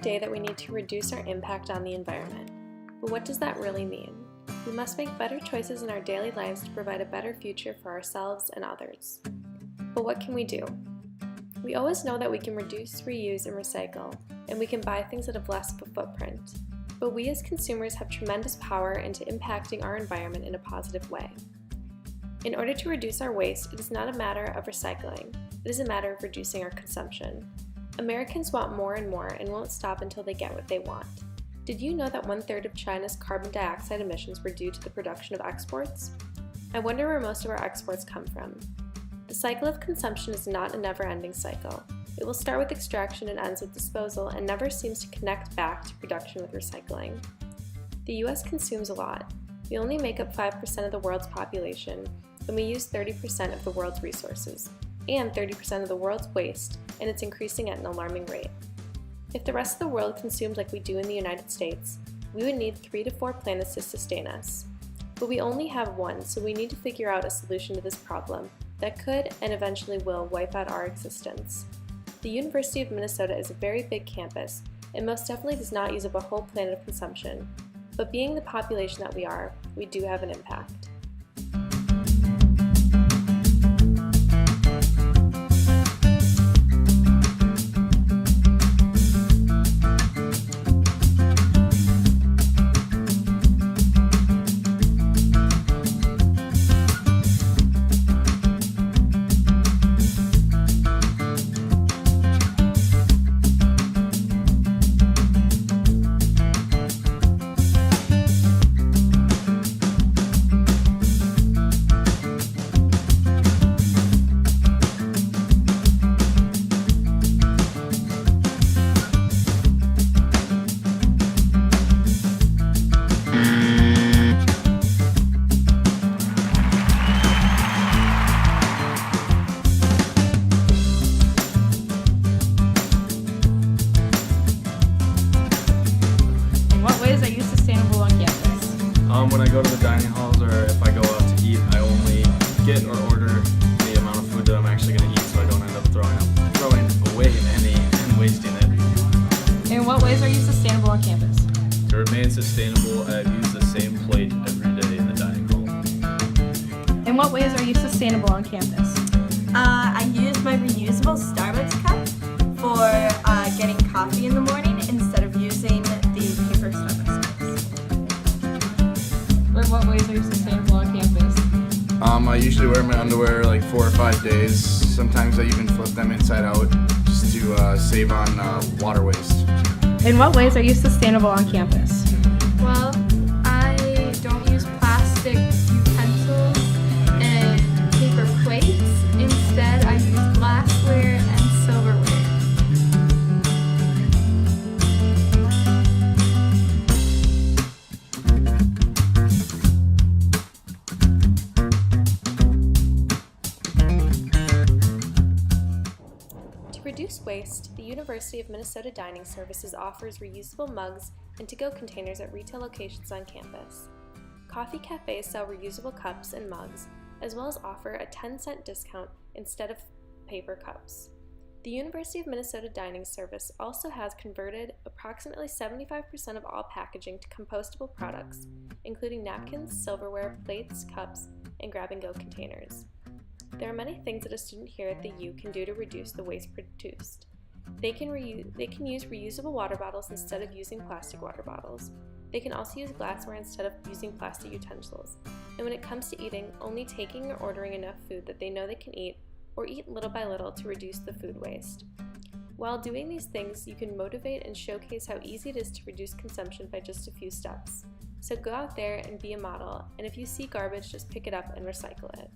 day that we need to reduce our impact on the environment. But what does that really mean? We must make better choices in our daily lives to provide a better future for ourselves and others. But what can we do? We always know that we can reduce, reuse, and recycle, and we can buy things that have less of a footprint. But we as consumers have tremendous power into impacting our environment in a positive way. In order to reduce our waste, it is not a matter of recycling, it is a matter of reducing our consumption. Americans want more and more and won't stop until they get what they want. Did you know that 1/3 of China's carbon dioxide emissions were due to the production of exports? I wonder where most of our exports come from. The cycle of consumption is not a never-ending cycle. It will start with extraction and ends with disposal and never seems to connect back to production with recycling. The US consumes a lot. We only make up 5% of the world's population, and we use 30% of the world's resources, and 30% of the world's waste, and it's increasing at an alarming rate. If the rest of the world consumed like we do in the United States, we would need 3 to 4 planets to sustain us. But we only have one, so we need to figure out a solution to this problem that could and eventually will wipe out our existence. The University of Minnesota is a very big campus and most definitely does not use up a whole planet of consumption, but being the population that we are, we do have an impact. When I go to the dining halls or if I go out to eat, I only get or order the amount of food that I'm actually going to eat so I don't end up throwing away any and wasting it. In what ways are you sustainable on campus? To remain sustainable, I've used the same plate every day in the dining hall. In what ways are you sustainable on campus? I use my reusable Starbucks cup for getting coffee in the morning instead of using the paper Starbucks cups. In what ways are you sustainable on campus? I usually wear my underwear like 4 or 5 days. Sometimes I even flip them inside out just to save on water waste. In what ways are you sustainable on campus? Well, I don't use plastic utensils and paper plates. Instead, I use glassware and silverware. To reduce waste, the University of Minnesota Dining Services offers reusable mugs and to-go containers at retail locations on campus. Coffee cafes sell reusable cups and mugs, as well as offer a 10-cent discount instead of paper cups. The University of Minnesota Dining Service also has converted approximately 75% of all packaging to compostable products, including napkins, silverware, plates, cups, and grab-and-go containers. There are many things that a student here at the U can do to reduce the waste produced. They can use reusable water bottles instead of using plastic water bottles. They can also use glassware instead of using plastic utensils. And when it comes to eating, only taking or ordering enough food that they know they can eat, or eat little by little to reduce the food waste. While doing these things, you can motivate and showcase how easy it is to reduce consumption by just a few steps. So go out there and be a model, and if you see garbage, just pick it up and recycle it.